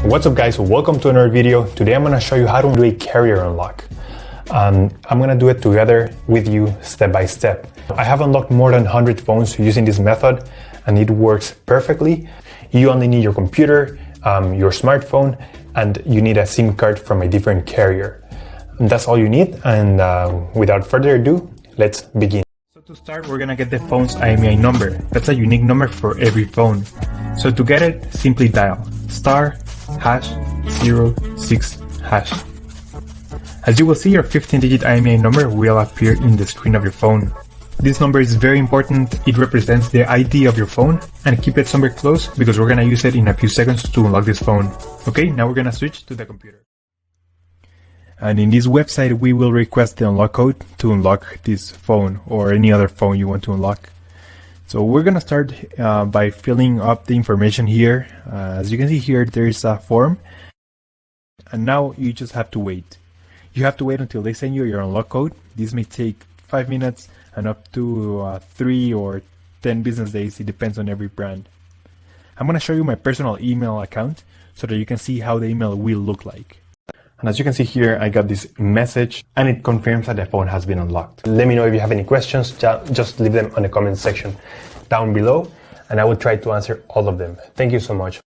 What's up guys, welcome to another video. Today I'm going to show you how to do a carrier unlock. I'm going to do it together with you step by step. I have unlocked more than 100 phones using this method and it works perfectly. You only need your computer, your smartphone, and you need a SIM card from a different carrier. And that's all you need, and without further ado, let's begin. So to start, we're going to get the phone's IMEI number. That's a unique number for every phone. So to get it, simply dial *#06#. As you will see, your 15-digit IMEI number will appear in the screen of your phone. This number is very important. It represents the ID of your phone, and keep it somewhere close because we're going to use it in a few seconds to unlock this phone. Okay, now we're going to switch to the computer. And in this website, we will request the unlock code to unlock this phone or any other phone you want to unlock. So we're going to start by filling up the information here. As you can see here, there is a form. And now you just have to wait. You have to wait until they send you your unlock code. This may take 5 minutes and up to 3 or 10 business days. It depends on every brand. I'm going to show you my personal email account so that you can see how the email will look like. And as you can see here, I got this message and it confirms that the phone has been unlocked. Let me know if you have any questions, just leave them on the comment section down below and I will try to answer all of them. Thank you so much.